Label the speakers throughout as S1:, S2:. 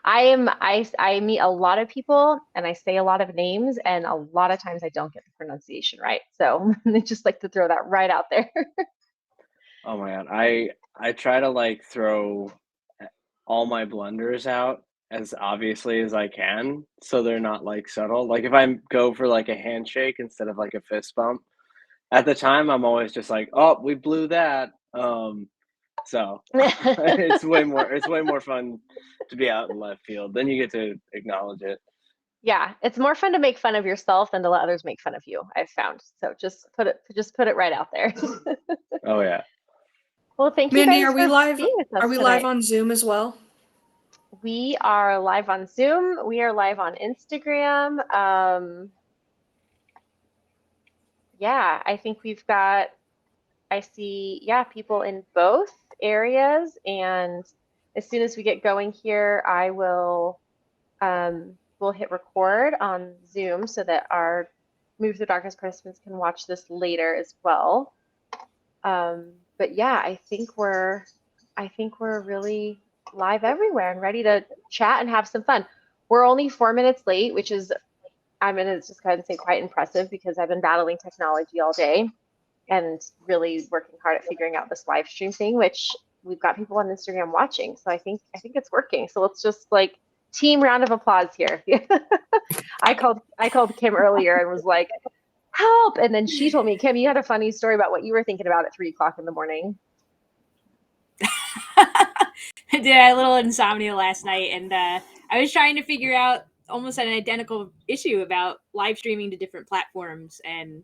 S1: I meet a lot of people and I say a lot of names and a lot of times I don't get the pronunciation right. So I just like to throw that right out there.
S2: Oh my God. I try to like throw all my blunders out as obviously as I can so they're not like subtle. Like if I go for like a handshake instead of like a fist bump, at the time I'm always just like, "Oh, we blew that." So it's way more fun to be out in left field. Then you get to acknowledge it.
S1: Yeah, it's more fun to make fun of yourself than to let others make fun of you, I've found. So just put it right out there.
S2: Oh yeah.
S1: Well, thank you
S3: Mandy,
S1: guys for being with
S3: are
S1: us
S3: we live
S1: tonight.
S3: on Zoom as well?
S1: We are live on Zoom. We are live on Instagram. Yeah, I think we've got, I see, yeah, people in both areas. And as soon as we get going here, I will, we'll hit record on Zoom so that our Move Through Darkness participants can watch this later as well. But yeah, I think we're really live everywhere and ready to chat and have some fun. We're only 4 minutes late, which is, I'm gonna just go ahead and say quite impressive because I've been battling technology all day and really working hard at figuring out this live stream thing, which we've got people on Instagram watching. So I think it's working. So let's just like team round of applause here. I called Kim earlier and was like, help. And then she told me, Kim, you had a funny story about what you were thinking about at 3 o'clock in the morning.
S4: I did a little insomnia last night, and I was trying to figure out almost an identical issue about live streaming to different platforms, and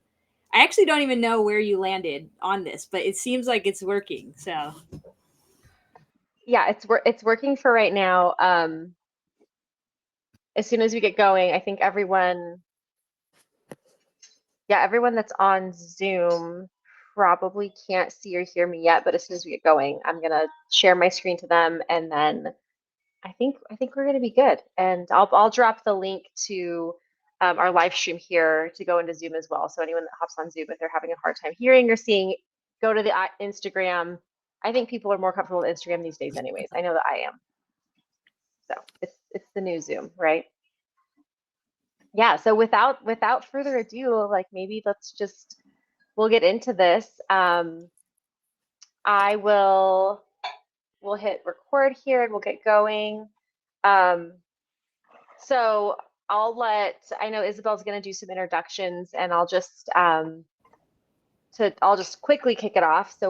S4: I actually don't even know where you landed on this, but it seems like it's working. So
S1: Yeah, it's working for right now. As soon as we get going, I think everyone that's on Zoom probably can't see or hear me yet, but as soon as we get going, I'm gonna share my screen to them, and then I think we're gonna be good. And I'll drop the link to our live stream here to go into Zoom as well. So anyone that hops on Zoom, if they're having a hard time hearing or seeing, go to the Instagram. I think people are more comfortable with Instagram these days, anyways. I know that I am. So it's the new Zoom, right? Yeah. So without further ado, like maybe we'll get into this. I will we'll hit record here and we'll get going. Um, so I know Isabel's going to do some introductions and I'll just quickly kick it off. So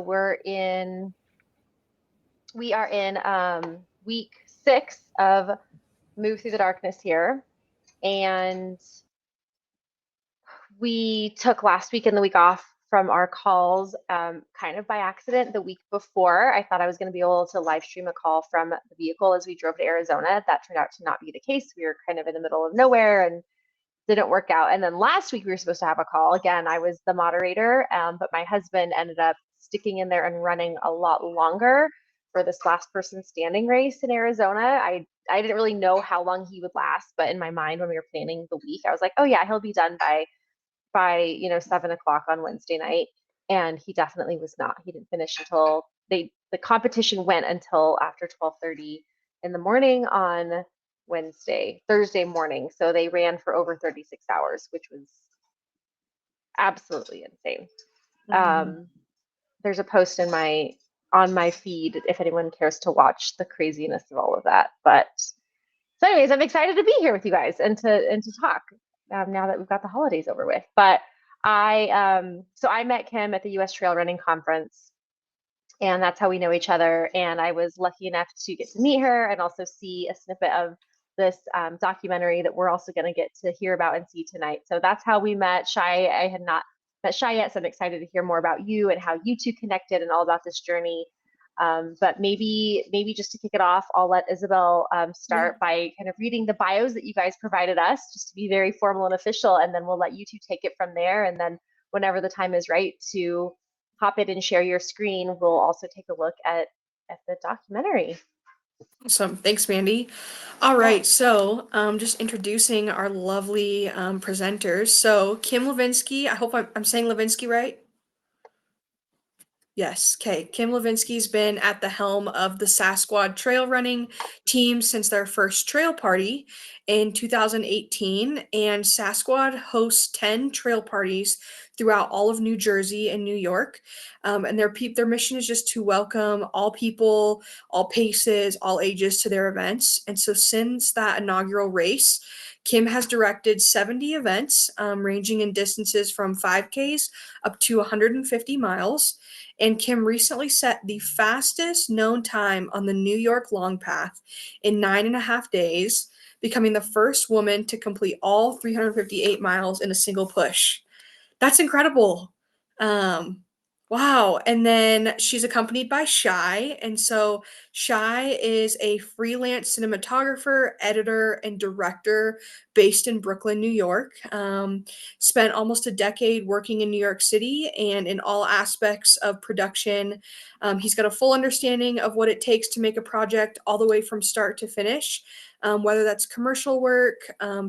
S1: we are in week 6 of Move Through the Darkness here. And we took last week and the week off from our calls kind of by accident. The week before, I thought I was going to be able to live stream a call from the vehicle as we drove to Arizona. That turned out to not be the case. We were kind of in the middle of nowhere and didn't work out. And then last week we were supposed to have a call. Again, I was the moderator, but my husband ended up sticking in there and running a lot longer for this last person standing race in Arizona. I didn't really know how long he would last, but in my mind when we were planning the week, I was like, oh yeah, he'll be done by 7 o'clock on Wednesday night. And he definitely was not. He didn't finish until the competition went until after 12:30 in the morning on Thursday morning. So they ran for over 36 hours, which was absolutely insane. There's a post on my feed if anyone cares to watch the craziness of all of that. But so, anyways, I'm excited to be here with you guys and to talk now that we've got the holidays over with. But I met Kim at the U.S. Trail Running Conference, and that's how we know each other. And I was lucky enough to get to meet her and also see a snippet of this documentary that we're also going to get to hear about and see tonight. So that's how we met. Shai, I had not met Shai yet, so I'm excited to hear more about you and how you two connected and all about this journey. But maybe just to kick it off, I'll let Isabel start by kind of reading the bios that you guys provided us, just to be very formal and official, and then we'll let you two take it from there. And then whenever the time is right to hop in and share your screen, we'll also take a look at the documentary.
S3: Awesome. Thanks, Mandy. All right. So just introducing our lovely presenters. So Kim Levinsky, I hope I'm saying Levinsky right. Yes. Okay. Kim Levinsky's been at the helm of the Sasquatch trail running team since their first trail party in 2018. And Sasquatch hosts 10 trail parties throughout all of New Jersey and New York. And their mission is just to welcome all people, all paces, all ages to their events. And so since that inaugural race, Kim has directed 70 events, ranging in distances from 5Ks up to 150 miles. And Kim recently set the fastest known time on the New York Long Path in 9.5 days, becoming the first woman to complete all 358 miles in a single push. That's incredible. Um, wow. And then she's accompanied by Shai. And so Shai is a freelance cinematographer, editor, and director based in Brooklyn, New York. Spent almost a decade working in New York City and in all aspects of production. He's got a full understanding of what it takes to make a project all the way from start to finish. Whether that's commercial work,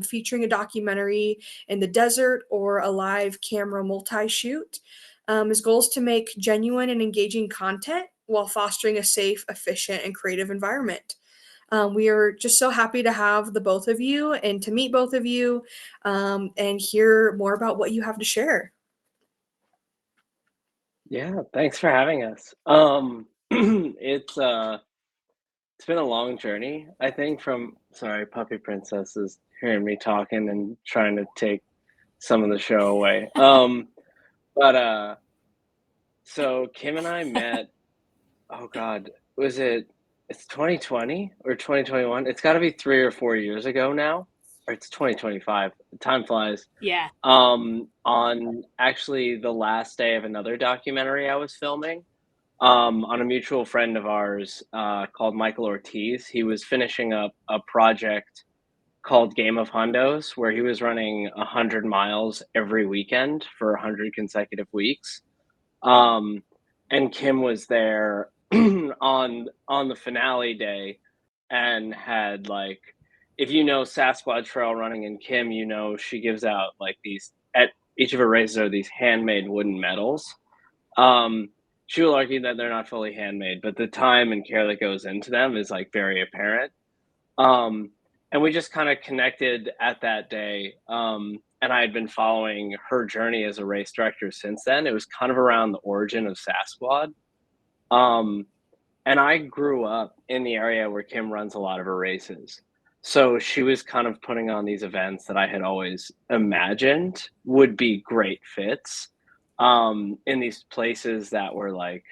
S3: featuring a documentary in the desert, or a live camera multi-shoot. His goal is to make genuine and engaging content while fostering a safe, efficient, and creative environment. We are just so happy to have the both of you and to meet both of you, and hear more about what you have to share.
S2: Yeah, thanks for having us. It's been a long journey, I think, from sorry, Puppy Princess is hearing me talking and trying to take some of the show away. But so Kim and I met, oh God, was it's 2020 or 2021? It's got to be 3 or 4 years ago now, or it's 2025. Time flies.
S4: Yeah.
S2: On actually the last day of another documentary I was filming, on a mutual friend of ours, called Michael Ortiz. He was finishing up a project called Game of Hundos, where he was running 100 miles every weekend for 100 consecutive weeks. Um, and Kim was there on the finale day, and had like, if you know Sasquatch trail running and Kim, you know she gives out like these at each of her races are these handmade wooden medals. Um, she will argue that they're not fully handmade, but the time and care that goes into them is like very apparent. Um, and we just kind of connected at that day. And I had been following her journey as a race director since then. It was kind of around the origin of Sasquatch. Um, and I grew up in the area where Kim runs a lot of her races. So she was kind of putting on these events that I had always imagined would be great fits, in these places that were like,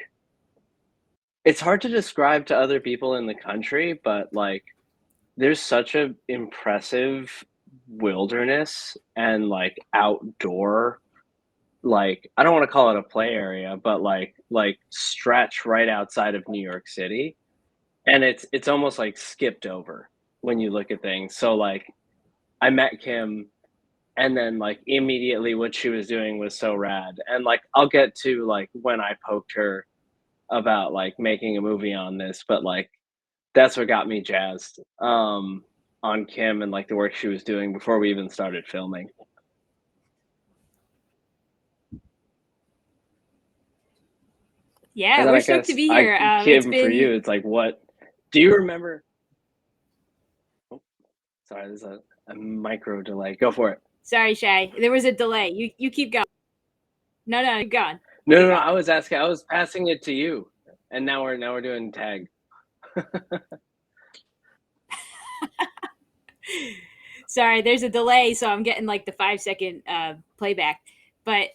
S2: it's hard to describe to other people in the country, but like there's such a impressive wilderness and like outdoor, like I don't want to call it a play area, but like stretch right outside of New York City, and it's almost like skipped over when you look at things. So like I met Kim, and then like immediately what she was doing was so rad. And like I'll get to like when I poked her about like making a movie on this, but like that's what got me jazzed, on Kim and like the work she was doing before we even started filming.
S4: Yeah,
S2: And then
S4: we're
S2: I
S4: stoked to
S2: guess
S4: be
S2: I
S4: here. It's
S2: Kim, for
S4: been
S2: you, it's like, what do you remember? Oh, sorry, there's a micro delay. Go for it.
S4: sorry, Shay. There was a delay. You keep going. No, keep going.
S2: No, no,
S4: Keep
S2: no.
S4: going.
S2: I was asking. I was passing it to you, and now we're doing tag.
S4: Sorry, there's a delay, so I'm getting like the 5 second playback. But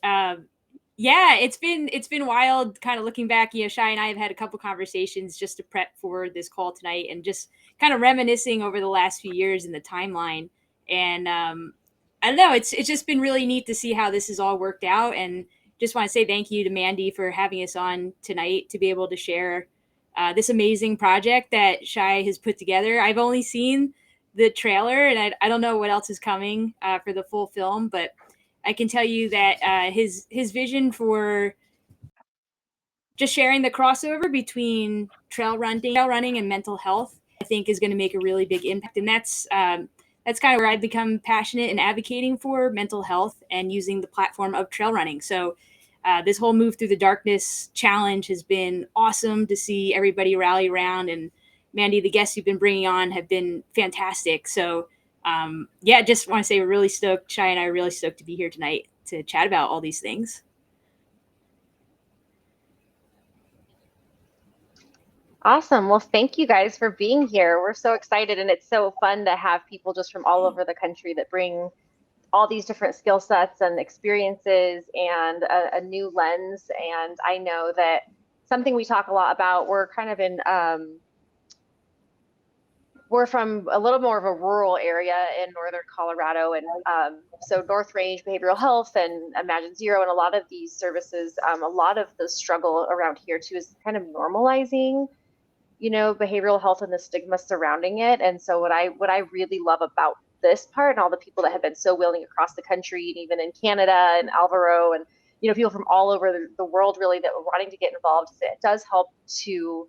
S4: yeah, it's been wild. Kind of looking back, Shai and I have had a couple conversations just to prep for this call tonight, and just kind of reminiscing over the last few years in the timeline. And I don't know, it's just been really neat to see how this has all worked out. And just want to say thank you to Mandy for having us on tonight to be able to share this amazing project that Shai has put together. I've only seen the trailer, and I don't know what else is coming for the full film, but I can tell you that his vision for just sharing the crossover between trail running and mental health, I think, is going to make a really big impact. And that's kind of where I've become passionate in advocating for mental health and using the platform of trail running. So This whole Move Through the Darkness challenge has been awesome to see everybody rally around. And Mandy, the guests you've been bringing on have been fantastic. So yeah, just want to say we're really stoked. Shai and I are really stoked to be here tonight to chat about all these things.
S1: Awesome. Well, thank you guys for being here. We're so excited, and it's so fun to have people just from all over the country that bring all these different skill sets and experiences and a new lens. And I know that something we talk a lot about, we're kind of in, we're from a little more of a rural area in northern Colorado. And so North Range Behavioral Health and Imagine Zero and a lot of these services, a lot of the struggle around here too is kind of normalizing, you know, behavioral health and the stigma surrounding it. And so what I really love about this part and all the people that have been so willing across the country and even in Canada and Alvaro and, you know, people from all over the world really that were wanting to get involved, it does help to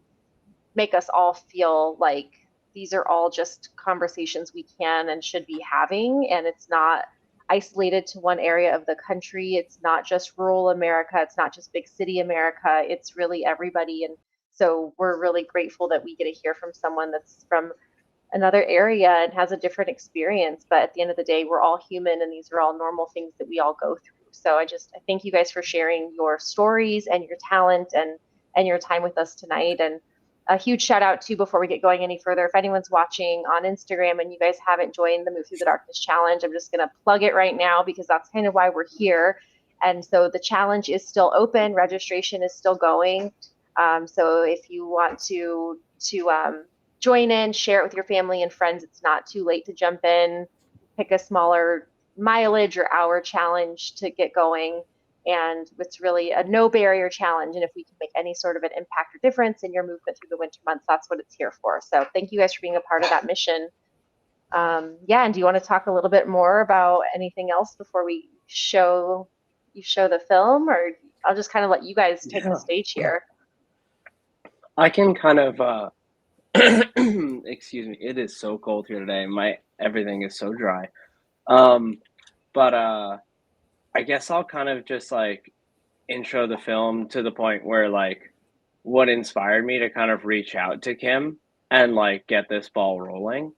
S1: make us all feel like these are all just conversations we can and should be having. And it's not isolated to one area of the country. It's not just rural America. It's not just big city America. It's really everybody. And so we're really grateful that we get to hear from someone that's from another area and has a different experience. But at the end of the day, we're all human and these are all normal things that we all go through. So I thank you guys for sharing your stories and your talent and your time with us tonight. And a huge shout out too, before we get going any further, if anyone's watching on Instagram and you guys haven't joined the Move Through the Darkness challenge, I'm just going to plug it right now because that's kind of why we're here. And so the challenge is still open. Registration is still going. So if you want to join in, share it with your family and friends, it's not too late to jump in, pick a smaller mileage or hour challenge to get going. And it's really a no barrier challenge. And if we can make any sort of an impact or difference in your movement through the winter months, that's what it's here for. So thank you guys for being a part of that mission. Yeah, and do you want to talk a little bit more about anything else before we show the film, or I'll just kind of let you guys take the stage here.
S2: I can kind of excuse me, it is so cold here today. Everything is so dry. But I guess I'll kind of just like intro the film to the point where like what inspired me to kind of reach out to Kim and like get this ball rolling.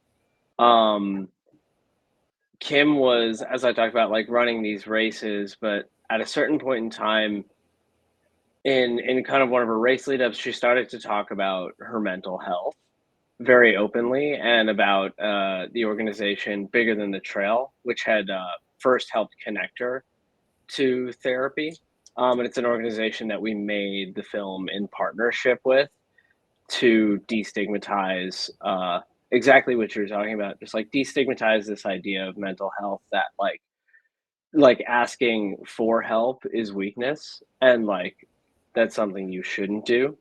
S2: Kim was, as I talked about, like running these races, but at a certain point in time in kind of one of her race lead ups, she started to talk about her mental health very openly and about the organization Bigger Than the Trail, which had first helped connect her to therapy. And it's an organization that we made the film in partnership with to destigmatize exactly what you're talking about, just like destigmatize this idea of mental health that like asking for help is weakness and like that's something you shouldn't do.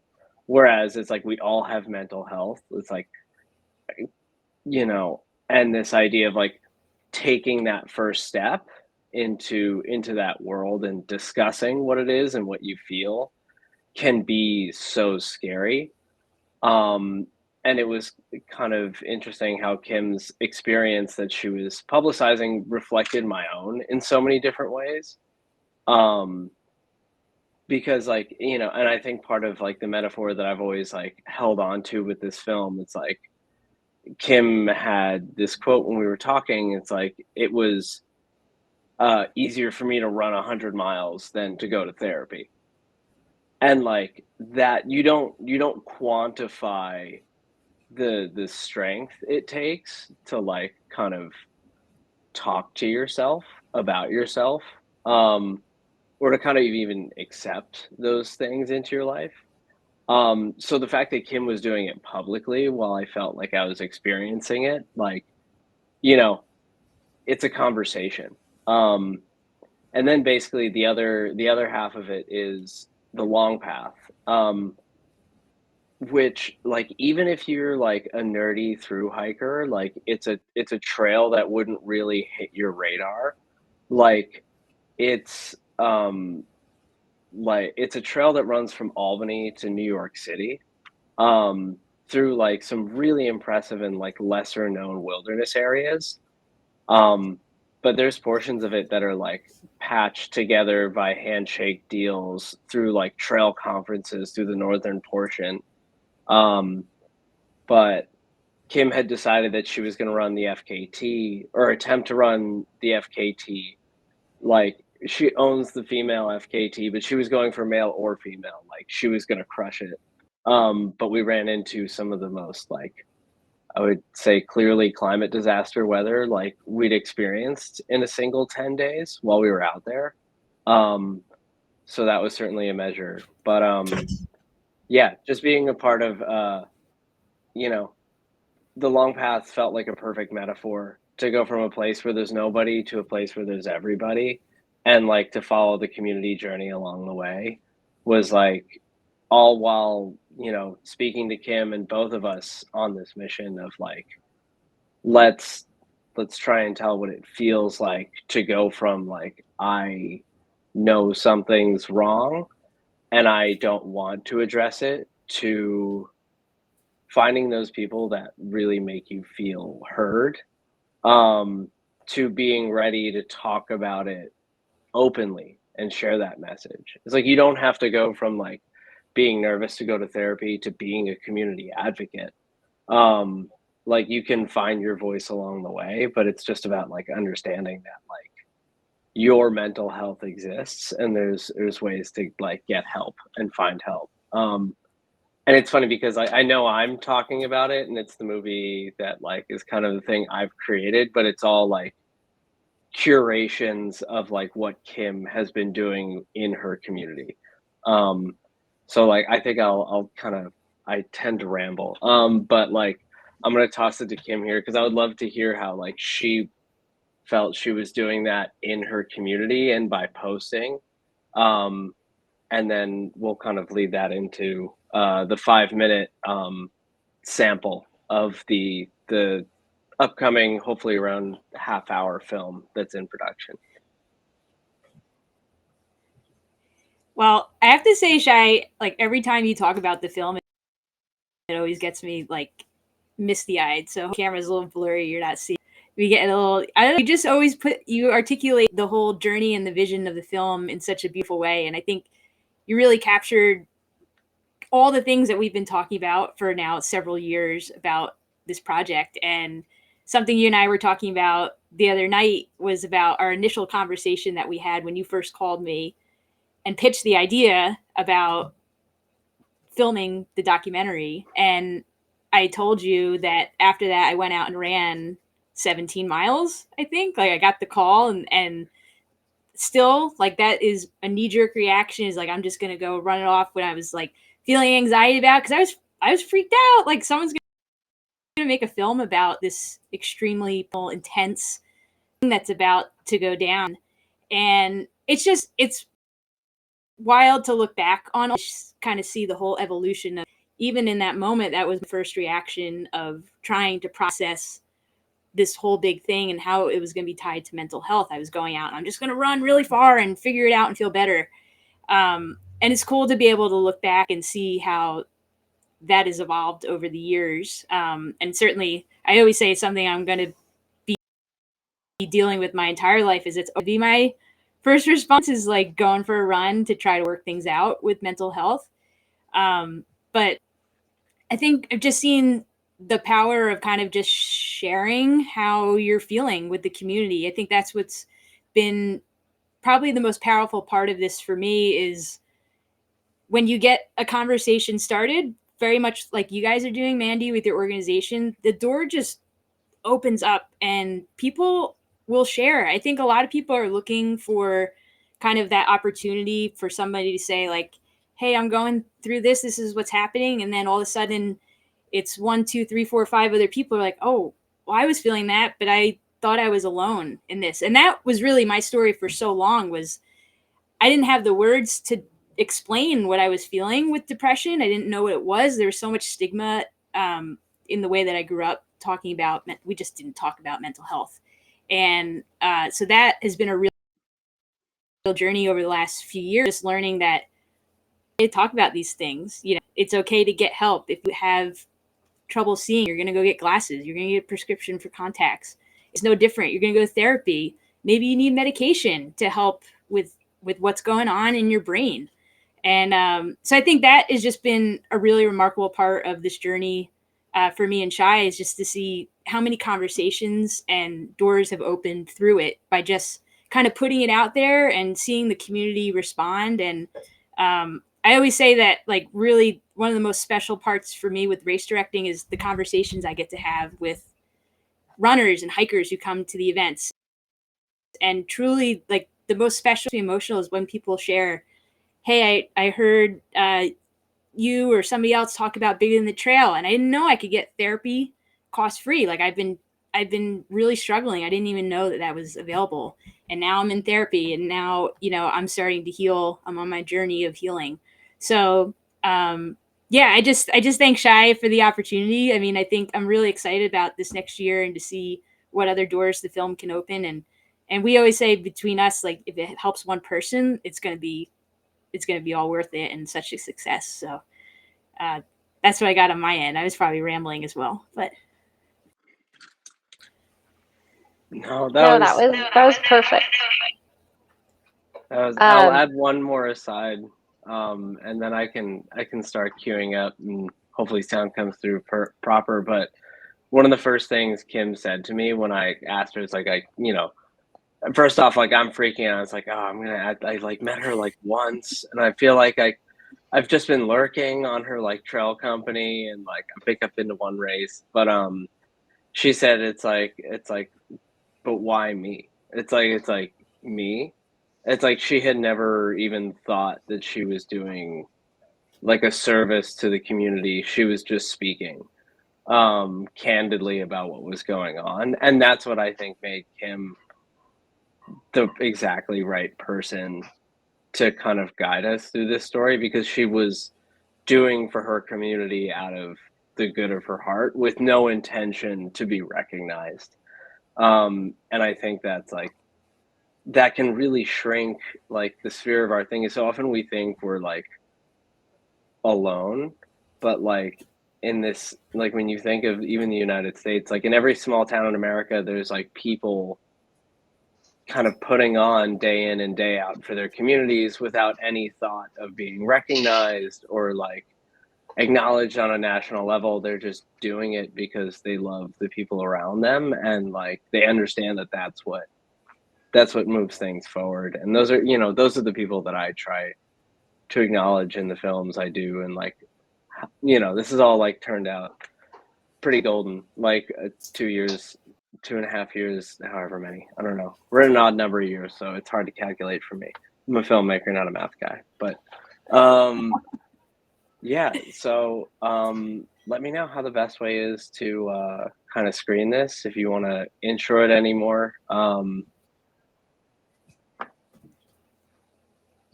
S2: Whereas it's like we all have mental health. It's like, you know, and this idea of like taking that first step into that world and discussing what it is and what you feel can be so scary. And it was kind of interesting how Kim's experience that she was publicizing reflected my own in so many different ways. Because like, you know, and I think part of like the metaphor that I've always like held on to with this film, it's like Kim had this quote when we were talking. It's like it was easier for me to run 100 miles than to go to therapy, and like that you don't quantify the strength it takes to like kind of talk to yourself about yourself, or to kind of even accept those things into your life. So the fact that Kim was doing it publicly while I felt like I was experiencing it, like, you know, it's a conversation. And then basically the other half of it is the long path. Which like even if you're like a nerdy through hiker, like it's a trail that wouldn't really hit your radar. Like it's it's a trail that runs from Albany to New York City, through like some really impressive and like lesser known wilderness areas. Um, but there's portions of it that are like patched together by handshake deals through like trail conferences through the northern portion. But Kim had decided that she was going to run the FKT or attempt to run the FKT. Like she owns the female FKT, but she was going for male or female. Like she was going to crush it. But we ran into some of the most like, I would say clearly climate disaster weather like we'd experienced in a single 10 days while we were out there. So that was certainly a measure. But yeah, just being a part of you know, the long path felt like a perfect metaphor to go from a place where there's nobody to a place where there's everybody, and like to follow the community journey along the way was like all while, speaking to Kim and both of us on this mission of like let's let's try and tell what it feels like to go from like I know something's wrong and I don't want to address it to finding those people that really make you feel heard, um, to being ready to talk about it openly and share that message. It's like you don't have to go from like being nervous to go to therapy to being a community advocate. Um, like you can find your voice along the way, but it's just about like understanding that like your mental health exists and there's ways to like get help and find help. And it's funny because I know I'm talking about it and it's the movie that like is kind of the thing I've created, but it's all like curations of like what Kim has been doing in her community. Um, so like I think I'll kind of I tend to ramble. But like I'm gonna toss it to Kim here because I would love to hear how like she felt she was doing that in her community and by posting. Um, and then we'll kind of lead that into the 5 minute sample of the upcoming, hopefully around half-hour film that's in production.
S4: Well, I have to say, Shai, like every time you talk about the film, it always gets me like misty-eyed. So camera's a little blurry, you're not seeing. We get a little. I don't know. You just always you articulate the whole journey and the vision of the film in such a beautiful way, and I think you really captured all the things that we've been talking about for now several years about this project. And something you and I were talking about the other night was about our initial conversation that we had when you first called me and pitched the idea about filming the documentary. And I told you that after that, I went out and ran 17 miles, I think. Like I got the call and still like that is a knee-jerk reaction is like I'm just gonna go run it off when I was like feeling anxiety about because I was freaked out like someone's gonna make a film about this extremely intense thing that's about to go down. And it's wild to look back on, kind of see the whole evolution of even in that moment. That was the first reaction of trying to process this whole big thing and how it was going to be tied to mental health. I was going out and I'm just going to run really far and figure it out and feel better. And it's cool to be able to look back and see how that has evolved over the years. And certainly I always say something I'm going to be dealing with my entire life is it's be my first response is like going for a run to try to work things out with mental health. But I think I've just seen the power of kind of just sharing how you're feeling with the community. I think that's what's been probably the most powerful part of this for me is when you get a conversation started, very much like you guys are doing, Mandy, with your organization, the door just opens up and people will share. I think a lot of people are looking for kind of that opportunity for somebody to say like, hey, I'm going through this. This is what's happening. And then all of a sudden it's 1, 2, 3, 4, 5 other people are like, oh, well, I was feeling that, but I thought I was alone in this. And that was really my story for so long was I didn't have the words to explain what I was feeling with depression. I didn't know what it was. There was so much stigma in the way that I grew up talking about. We just didn't talk about mental health. And so that has been a real journey over the last few years, just learning that I talk about these things. You know, it's okay to get help. If you have trouble seeing, you're going to go get glasses. You're going to get a prescription for contacts. It's no different. You're going to go to therapy. maybe you need medication to help with what's going on in your brain. And so I think that has just been a really remarkable part of this journey for me and Shai, is just to see how many conversations and doors have opened through it by just kind of putting it out there and seeing the community respond. And I always say that, like, really one of the most special parts for me with race directing is the conversations I get to have with runners and hikers who come to the events. And truly, like, the most special emotional is when people share, hey, I heard you or somebody else talk about Bigger Than the Trail, and I didn't know I could get therapy cost free. Like, I've been really struggling. I didn't even know that that was available, and now I'm in therapy, and now, you know, I'm starting to heal. I'm on my journey of healing. So yeah, I just thank Shai for the opportunity. I mean, I think I'm really excited about this next year and to see what other doors the film can open. And we always say between us, like, if it helps one person, it's going to be all worth it and such a success. So that's what I got on my end. I was probably rambling as well, but
S2: No,
S1: No, that was perfect.
S2: I'll
S1: Um,
S2: add one more aside, and then I can start queuing up, and hopefully sound comes through proper. But one of the first things Kim said to me when I asked her is like, first off, like, I'm freaking out. It's like, oh, I like met her like once, and I feel like I've just been lurking on her like trail company, and like I pick up into one race. But she said it's like, but why me? It's like me. It's like she had never even thought that she was doing like a service to the community. She was just speaking candidly about what was going on, and that's what I think made Kim the exactly right person to kind of guide us through this story, because she was doing for her community out of the good of her heart with no intention to be recognized. And I think that's like, that can really shrink like the sphere of our thing. So often we think we're like alone, but like in this, like when you think of even the United States, like in every small town in America, there's like people kind of putting on day in and day out for their communities without any thought of being recognized or like acknowledged on a national level. They're just doing it because they love the people around them, and like they understand that that's what moves things forward. And those are the people that I try to acknowledge in the films I do. And like, this is all like turned out pretty golden. Like 2 years, 2.5 years, however many, I don't know. We're in an odd number of years, so it's hard to calculate for me. I'm a filmmaker, not a math guy. But yeah, so let me know how the best way is to kind of screen this, if you want to intro it anymore.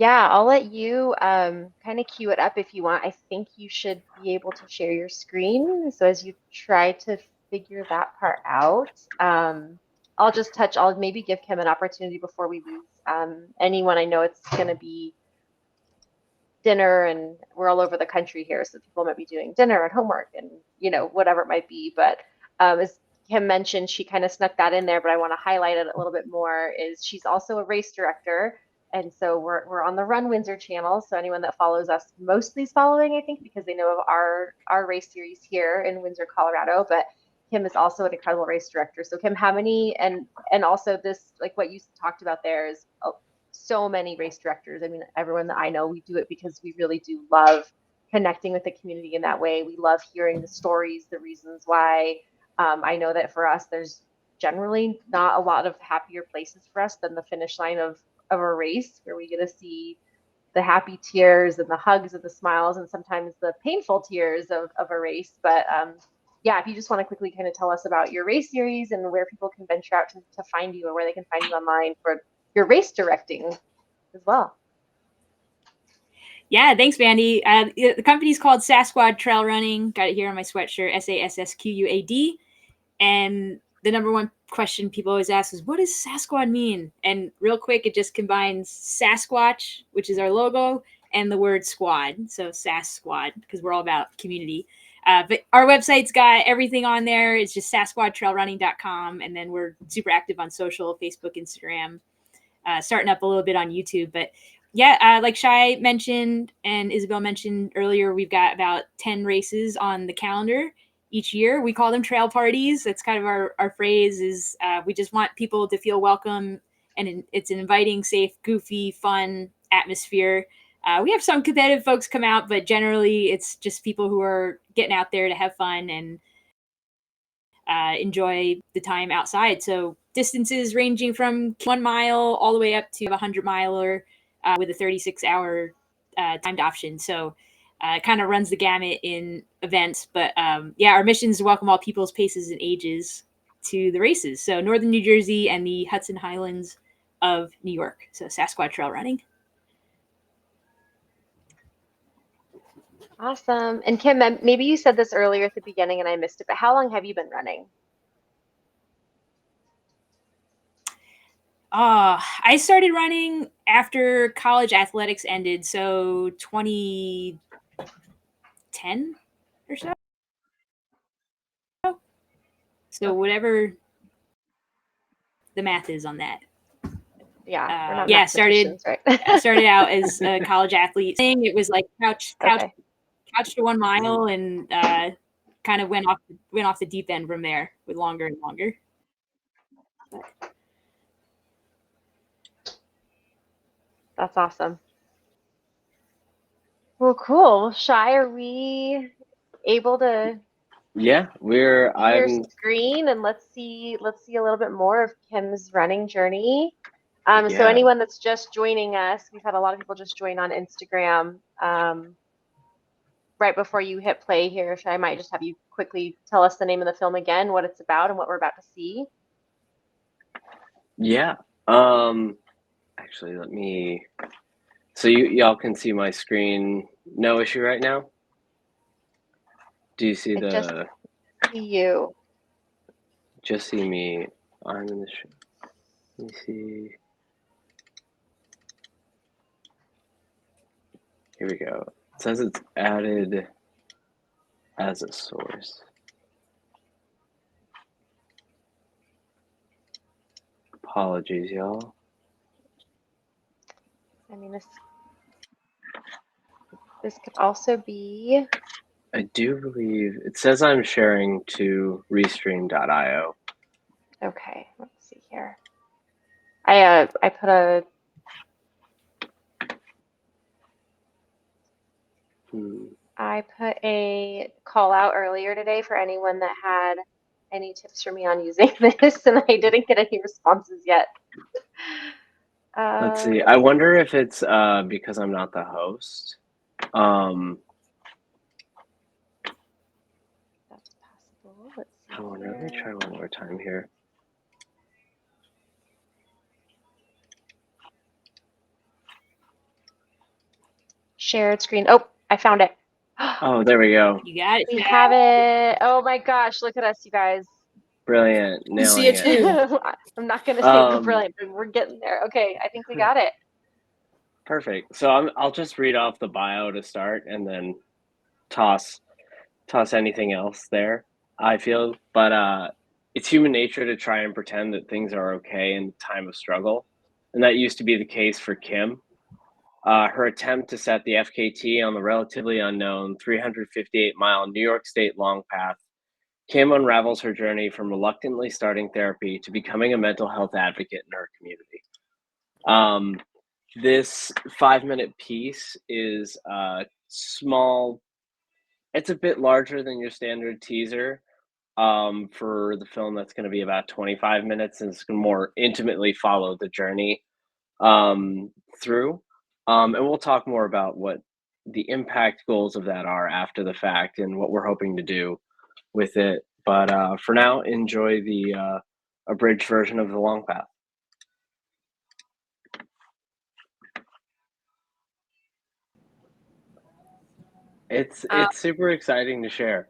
S1: yeah, I'll let you kind of cue it up if you want. I think you should be able to share your screen. So as you try to figure that part out, I'll maybe give Kim an opportunity before we lose anyone. I know it's going to be dinner and we're all over the country here, so people might be doing dinner and homework and whatever it might be. But as Kim mentioned, she kind of snuck that in there, but I want to highlight it a little bit more. Is she's also a race director, and so we're on the Run Windsor channel. So anyone that follows us mostly is following, I think, because they know of our race series here in Windsor, Colorado. But Kim is also an incredible race director. So Kim, how many, and also this, like what you talked about there, is so many race directors. I mean, everyone that I know, we do it because we really do love connecting with the community in that way. We love hearing the stories, the reasons why. I know that for us, there's generally not a lot of happier places for us than the finish line of a race, where we get to see the happy tears and the hugs and the smiles and sometimes the painful tears of a race. But yeah, if you just want to quickly kind of tell us about your race series and where people can venture out to find you, or where they can find you online for your race directing as well.
S4: yeah, thanks, Mandy. The company's called Sasquad Trail Running. Got it here on my sweatshirt, SASSQUAD. And the number one question people always ask is, what does Sasquad mean? And real quick, it just combines Sasquatch, which is our logo, and the word squad. So Sas Squad, because we're all about community. But our website's got everything on there. It's just sasquatchtrailrunning.com. And then we're super active on social, Facebook, Instagram, starting up a little bit on YouTube. But yeah, like Shai mentioned and Isabel mentioned earlier, we've got about 10 races on the calendar each year. We call them trail parties. That's kind of our phrase is we just want people to feel welcome. And it's an inviting, safe, goofy, fun atmosphere. We have some competitive folks come out, but generally it's just people who are getting out there to have fun and enjoy the time outside. So distances ranging from 1 mile all the way up to a 100-miler with a 36-hour timed option. So it kind of runs the gamut in events. But yeah, our mission is to welcome all people's paces and ages to the races. So Northern New Jersey and the Hudson Highlands of New York. So Sasquatch Trail Running.
S1: Awesome. And Kim, maybe you said this earlier at the beginning and I missed it, but how long have you been running?
S4: I started running after college athletics ended, so 2010 or so. So whatever the math is on that.
S1: Yeah, we're not
S4: Yeah, started
S1: mathematicians, right?
S4: started out as a college athlete. It was like couch
S1: Okay.
S4: to 1 mile, and kind of went off the deep end from there with longer and longer.
S1: That's awesome. Well, cool. Shai, are we able to
S2: Yeah,
S1: see your
S2: I'm
S1: screen and let's see a little bit more of Kim's running journey. So
S2: yeah.
S1: anyone that's just joining us, we've had a lot of people just join on Instagram. Right before you hit play here, Shai, I might just have you quickly tell us the name of the film again, what it's about, and what we're about to see.
S2: Yeah. Actually, let me. So y'all can see my screen. No issue right now. Do you see
S1: I just see you.
S2: Just see me. I'm in the. Let me see. Here we go. It says it's added as a source. Apologies, y'all.
S1: I mean, this could also be.
S2: I do believe it says I'm sharing to restream.io.
S1: Okay, let's see here. I put a. I put a call out earlier today for anyone that had any tips for me on using this, and I didn't get any responses yet.
S2: Let's see. I wonder if it's because I'm not the host.
S1: That's possible. Let's see.
S2: I wonder. Let me try one more time here.
S1: Shared screen. Oh, I found it.
S2: Oh, there we go.
S4: You got it.
S1: We have it. Oh my gosh, look at us, you guys.
S2: Brilliant.
S3: We see
S2: Nailing
S3: it
S2: it.
S3: too.
S1: I'm not going to say we're brilliant, but we're getting there. Okay, I think we got it.
S2: Perfect. So I'll just read off the bio to start and then toss anything else there, I feel. But it's human nature to try and pretend that things are okay in time of struggle. And that used to be the case for Kim. Her attempt to set the FKT on the relatively unknown 358-mile New York State long path. Kim unravels her journey from reluctantly starting therapy to becoming a mental health advocate in her community. This 5-minute piece is small. It's a bit larger than your standard teaser for the film that's going to be about 25 minutes, and it's going to more intimately follow the journey through. And we'll talk more about what the impact goals of that are after the fact and what we're hoping to do with it. But for now, enjoy the abridged version of the long path. It's super exciting to share.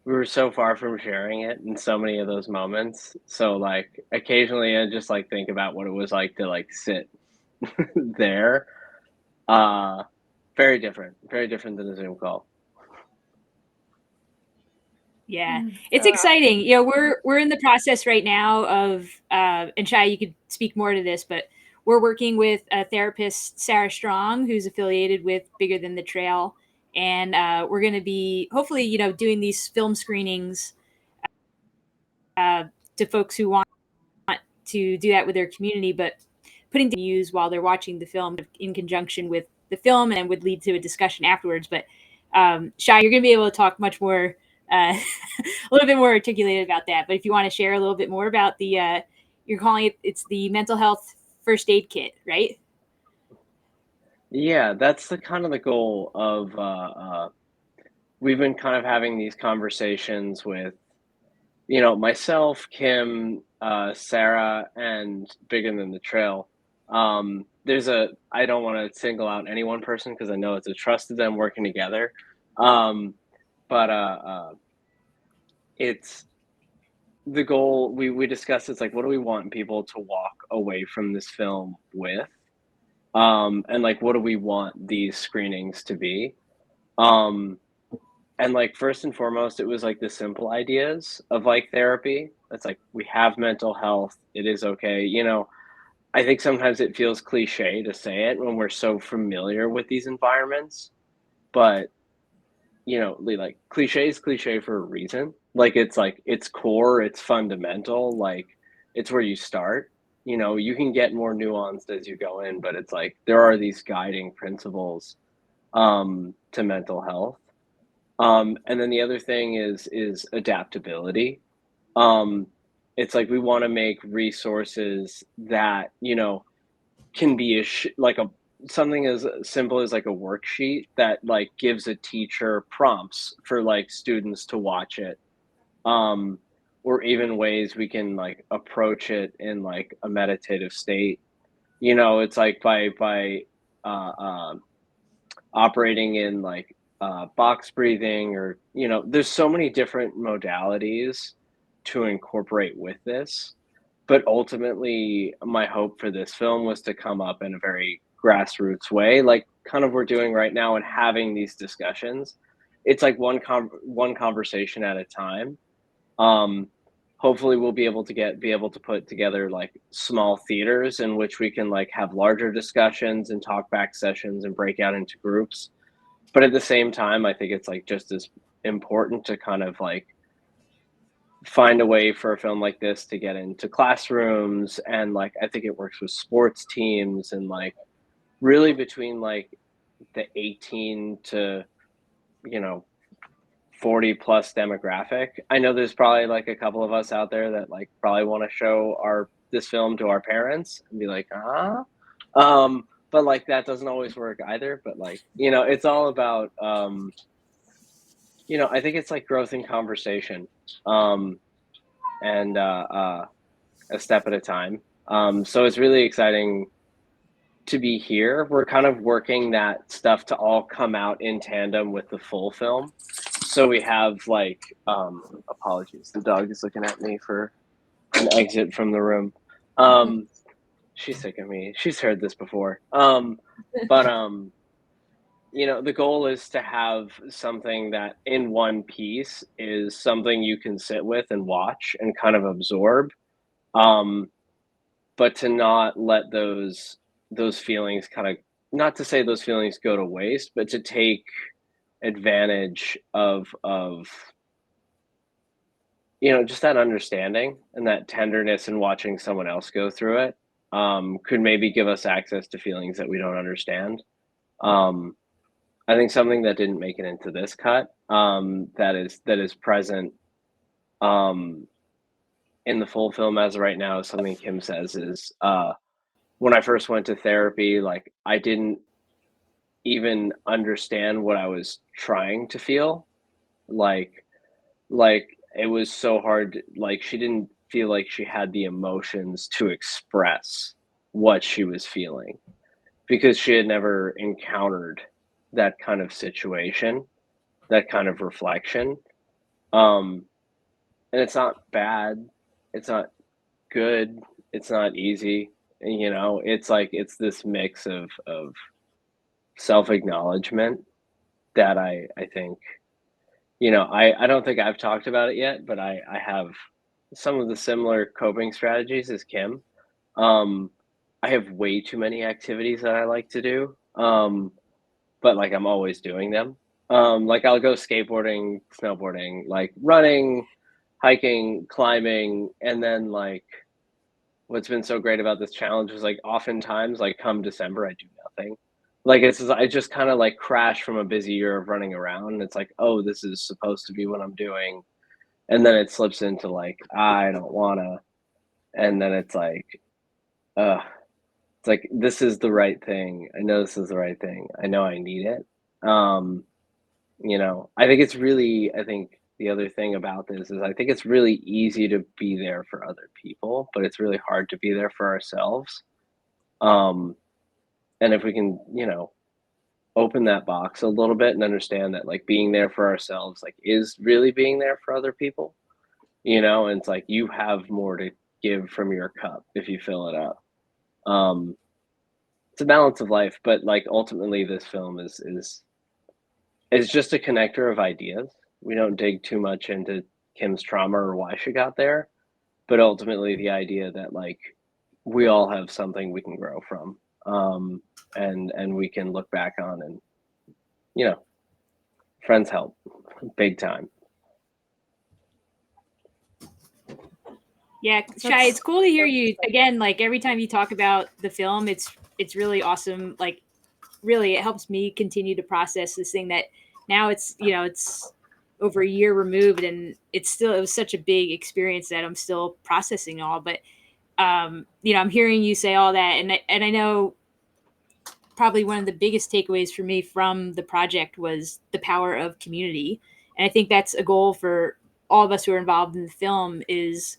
S2: We were so far from sharing it in so many of those moments. So like occasionally I just like think about what it was like to like sit there. Very different than a Zoom call.
S4: Yeah,
S3: Mm.
S4: it's
S1: Oh, wow.
S4: exciting. We're in the process right now of and Shai, you could speak more to this, but we're working with a therapist, Sarah Strong, who's affiliated with Bigger Than the Trail, and we're going to be hopefully doing these film screenings to folks who want to do that with their community, but putting to use while they're watching the film in conjunction with the film, and would lead to a discussion afterwards. But Shai, you're going to be able to talk much more, a little bit more articulated about that. But if you want to share a little bit more about the, you're calling it's the mental health first aid kit, right?
S2: Yeah, that's the kind of the goal of we've been kind of having these conversations with, myself, Kim, Sarah, and Bigger Than the Trail. I don't want to single out any one person because I know it's a trust of them working together. Um, but it's the goal we discussed. It's like, what do we want people to walk away from this film with? And like, what do we want these screenings to be? Um, and like, first and foremost, it was like the simple ideas of like therapy. It's like, we have mental health. It is okay. I think sometimes it feels cliche to say it when we're so familiar with these environments, but like cliche is cliche for a reason. Like it's core, it's fundamental, like it's where you start. You can get more nuanced as you go in, but it's like there are these guiding principles to mental health. And then the other thing is adaptability. Um, it's like we want to make resources that, can be like a something as simple as like a worksheet that like gives a teacher prompts for like students to watch it. Um, or even ways we can like approach it in like a meditative state. It's like by uh, uh, operating in like box breathing, or there's so many different modalities to incorporate with this. But ultimately, my hope for this film was to come up in a very grassroots way, like kind of we're doing right now, and having these discussions. It's like one conversation at a time. Um, Hopefully, we'll be able to put together like small theaters in which we can like have larger discussions and talk back sessions and break out into groups. But at the same time, I think it's like just as important to kind of like find a way for a film like this to get into classrooms, and like I think it works with sports teams, and like really between like the 18 to you know 40 plus demographic. I know there's probably like a couple of us out there that like probably want to show our this film to our parents and be like, but like that doesn't always work either. But like, it's all about I think it's like growth in conversation. And a step at a time. So it's really exciting to be here. We're kind of working that stuff to all come out in tandem with the full film. So we have like, apologies, the dog is looking at me for an exit from the room. She's sick of me. She's heard this before. But the goal is to have something that in one piece is something you can sit with and watch and kind of absorb. Um, but to not let those feelings kind of, not to say those feelings go to waste, but to take advantage of just that understanding and that tenderness in watching someone else go through it, could maybe give us access to feelings that we don't understand. um, I think something that didn't make it into this cut, that is present um, in the full film as of right now, is something Kim says is, when I first went to therapy, like I didn't even understand what I was trying to feel. Like like it was so hard. Like she didn't feel like she had the emotions to express what she was feeling because she had never encountered that kind of situation, that kind of reflection. Um, and it's not bad. It's not good. It's not easy. It's like it's this mix of self-acknowledgement that I think, I don't think I've talked about it yet, but I have some of the similar coping strategies as Kim. Um, I have way too many activities that I like to do, but like I'm always doing them. Like I'll go skateboarding, snowboarding, like running, hiking, climbing, and then like what's been so great about this challenge is like oftentimes like come December I do nothing. Like I just kind of like crash from a busy year of running around and it's like, oh, this is supposed to be what I'm doing. And then it slips into like I don't wanna. And then it's like, uh it's like this is the right thing. I know this is the right thing. I know I need it. Um, I think the other thing about this is I think it's really easy to be there for other people, but it's really hard to be there for ourselves. Um, and if we can, open that box a little bit and understand that like being there for ourselves like is really being there for other people, and it's like you have more to give from your cup if you fill it up. Um, it's a balance of life, but like ultimately this film is just a connector of ideas. We don't dig too much into Kim's trauma or why she got there, but ultimately the idea that like we all have something we can grow from, and we can look back on, and you know, friends help big time.
S4: Yeah, Shai, it's cool to hear you again. Like every time you talk about the film, it's really awesome. Like really, it helps me continue to process this thing that now it's over a year removed, and it was such a big experience that I'm still processing all. But I'm hearing you say all that, and I know probably one of the biggest takeaways for me from the project was the power of community, and I think that's a goal for all of us who are involved in the film is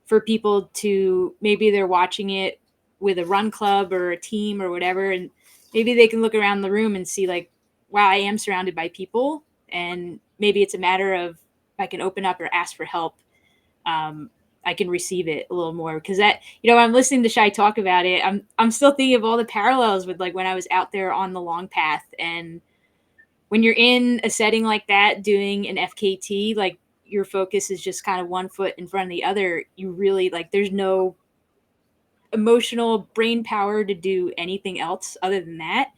S4: for people to maybe they're watching it with a run club or a team or whatever, and maybe they can look around the room and see like, wow, I am surrounded by people, and maybe it's a matter of if I can open up or ask for help, I can receive it a little more. Because that, I'm listening to Shai talk about it, I'm still thinking of all the parallels with like when I was out there on the long path, and when you're in a setting like that doing an FKT, like your focus is just kind of one foot in front of the other. You really like there's no emotional brain power to do anything else other than that.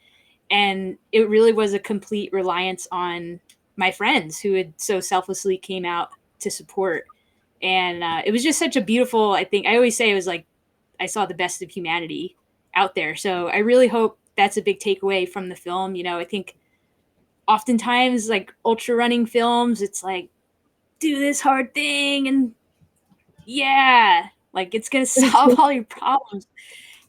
S4: And it really was a complete reliance on my friends who had so selflessly came out to support. And it was just such a beautiful, I think I always say it was like I saw the best of humanity out there. So I really hope that's a big takeaway from the film. I think oftentimes like ultra running films, it's like do this hard thing and yeah, like it's gonna solve all your problems.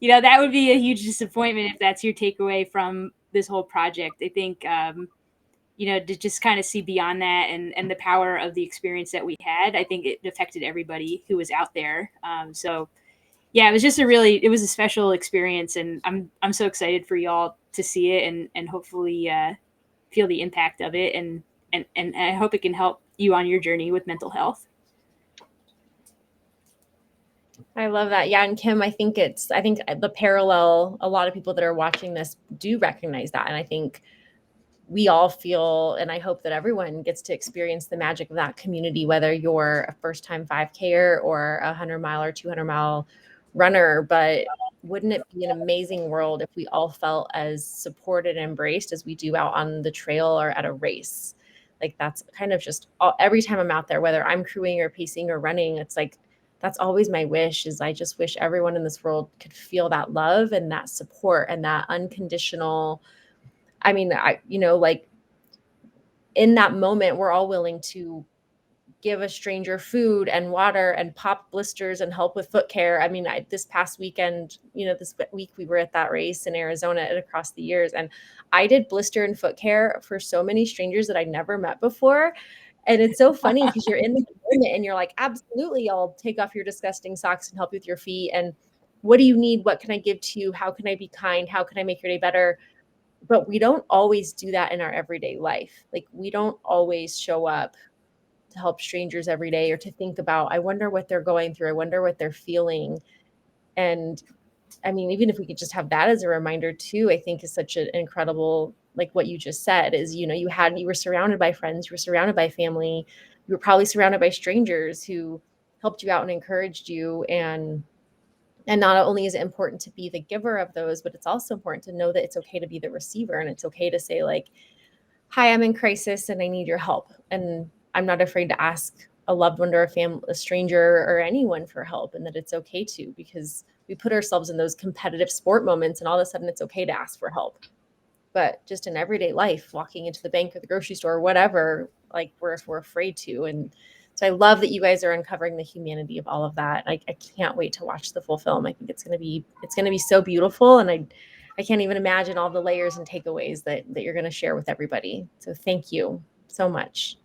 S4: That would be a huge disappointment if that's your takeaway from this whole project. I think to just kind of see beyond that and the power of the experience that we had. I think it affected everybody who was out there. So yeah, it was just it was a special experience, and I'm so excited for y'all to see it and hopefully feel the impact of it, and I hope it can help you on your journey with mental health.
S5: I love that. Yeah. And Kim, I think the parallel, a lot of people that are watching this do recognize that. And I think we all feel, and I hope that everyone gets to experience the magic of that community, whether you're a first time 5Ker or a 100-mile or 200-mile runner. But wouldn't it be an amazing world if we all felt as supported and embraced as we do out on the trail or at a race? Like that's kind of just every time I'm out there, whether I'm crewing or pacing or running, it's like, that's always my wish is I just wish everyone in this world could feel that love and that support and that unconditional. I mean, like in that moment, we're all willing to give a stranger food and water and pop blisters and help with foot care. I mean, this past weekend, this week we were at that race in Arizona and across the years, and I did blister and foot care for so many strangers that I never met before. And it's so funny because you're in the moment and you're like, absolutely, I'll take off your disgusting socks and help you with your feet. And what do you need? What can I give to you? How can I be kind? How can I make your day better? But we don't always do that in our everyday life. Like we don't always show up to help strangers every day or to think about, I wonder what they're going through. I wonder what they're feeling. And I mean, even if we could just have that as a reminder too, I think is such an incredible, like what you just said is, you were surrounded by friends, you were surrounded by family, you were probably surrounded by strangers who helped you out and encouraged you. And not only is it important to be the giver of those, but it's also important to know that it's okay to be the receiver, and it's okay to say like, hi, I'm in crisis and I need your help. And I'm not afraid to ask a loved one or a stranger or anyone for help, and that it's okay to, because we put ourselves in those competitive sport moments and all of a sudden it's okay to ask for help. But just in everyday life, walking into the bank or the grocery store or whatever, like we're afraid to. And so I love that you guys are uncovering the humanity of all of that. I can't wait to watch the full film. I think it's gonna be so beautiful. And I can't even imagine all the layers and takeaways that you're gonna share with everybody. So thank you so much.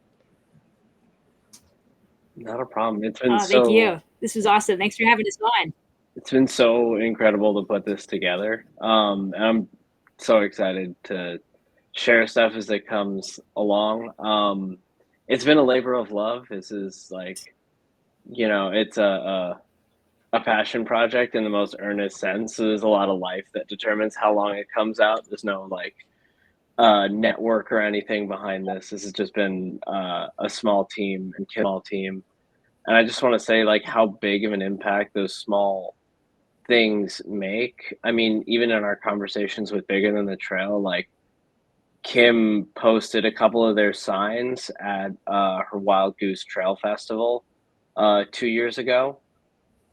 S2: Not a problem. It's been
S4: Oh, thank
S2: so
S4: you. This was awesome. Thanks for having us on.
S2: it's been so incredible to put this together. And I'm so excited to share stuff as it comes along. It's been a labor of love. This is like, it's a passion project in the most earnest sense. So there's a lot of life that determines how long it comes out. There's no like network or anything behind this. This has just been a small team and small team. And I just want to say like how big of an impact those small things make. I mean, even in our conversations with Bigger Than the Trail, like Kim posted a couple of their signs at her Wild Goose Trail Festival 2 years ago.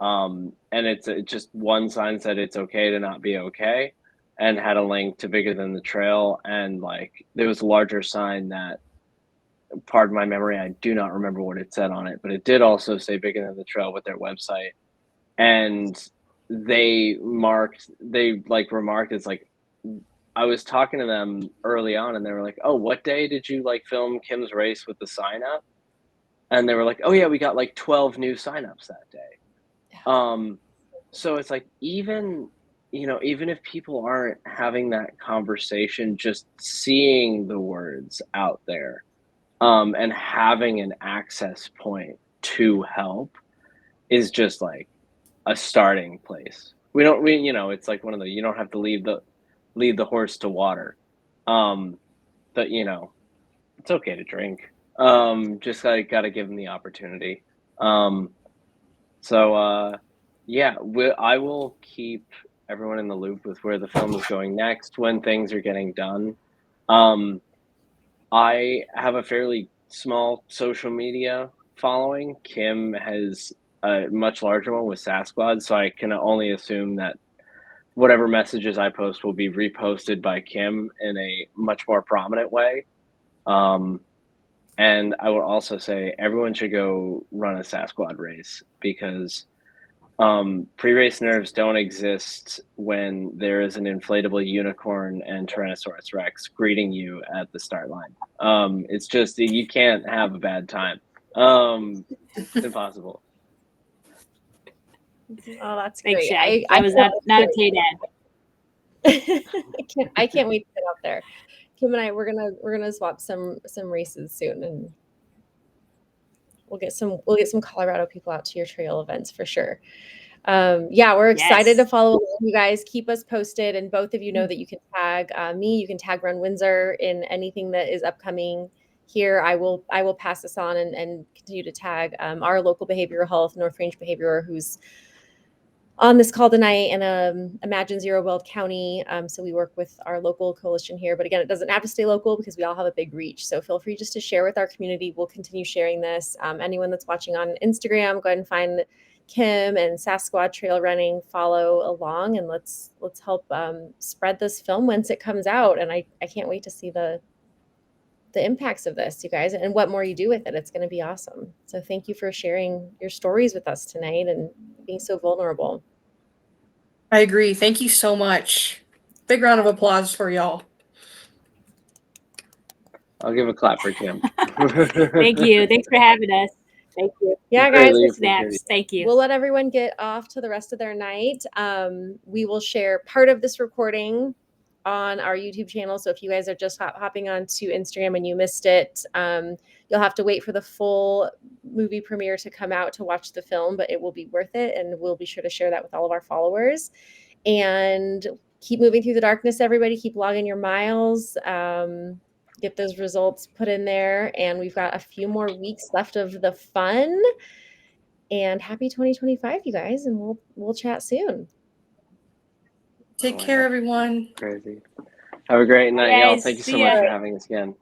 S2: And it's just one sign said it's okay to not be okay, and had a link to Bigger Than the Trail. And like there was a larger sign that, pardon my memory, I do not remember what it said on it, but it did also say Bigger Than the Trail with their website. And they like remarked, it's like, I was talking to them early on and they were like, oh, what day did you like film Kim's race with the sign up? And they were like, oh yeah, we got like 12 new signups that day. So it's like, even if people aren't having that conversation, just seeing the words out there, and having an access point to help is just like a starting place. It's like one of the, you don't have to lead the horse to water. But it's okay to drink. Just like gotta give them the opportunity. So yeah, I will keep everyone in the loop with where the film is going next, when things are getting done. I have a fairly small social media following. Kim has a much larger one with Sasquatch, so I can only assume that whatever messages I post will be reposted by Kim in a much more prominent way. And I would also say everyone should go run a Sasquatch race, because pre-race nerves don't exist when there is an inflatable unicorn and Tyrannosaurus Rex greeting you at the start line. It's just you can't have a bad time. It's impossible.
S5: Oh, that's
S4: Thanks,
S5: great.
S4: Shai. That was not a paid ad.
S5: I can't wait to get out there. Kim and I, we're gonna swap some races soon, and we'll get some Colorado people out to your trail events for sure. Yeah, we're excited to
S4: Yes.
S5: follow along. You guys keep us posted, and both of you know that you can tag me. You can tag Run Windsor in anything that is upcoming here. I will pass this on and continue to tag our local behavioral health, North Range Behavioral, who's on this call tonight, and Imagine Zero Weld County. So we work with our local coalition here, but again, it doesn't have to stay local because we all have a big reach. So feel free just to share with our community. We'll continue sharing this. Anyone that's watching on Instagram, go ahead and find Kim and Sasquatch Trail Running, follow along, and let's help spread this film once it comes out. And I can't wait to see the impacts of this, you guys, and what more you do with it. It's going to be awesome. So thank you for sharing your stories with us tonight and being so vulnerable.
S3: I agree. Thank you so much. Big round of applause for y'all.
S2: I'll give a clap for Kim.
S4: Thank you. Thanks for having us. Thank you.
S5: Yeah, guys,
S2: Greatly
S4: Thanks,
S2: appreciate
S4: Snaps.
S2: it.
S4: Thank you.
S5: we'll let everyone get off to the rest of their night. We will share part of this recording on our YouTube channel. So if you guys are just hopping onto Instagram and you missed it, you'll have to wait for the full movie premiere to come out to watch the film, but it will be worth it. And we'll be sure to share that with all of our followers. And keep moving through the darkness, everybody. Keep logging your miles. Get those results put in there. And we've got a few more weeks left of the fun. And happy 2025, you guys. And we'll chat soon.
S3: Take
S2: Oh,
S3: care,
S2: yeah.
S3: everyone.
S2: Crazy. Have a great night, y'all.
S4: guys.
S2: Thank you so
S4: See
S2: much
S4: ya.
S2: for having us again.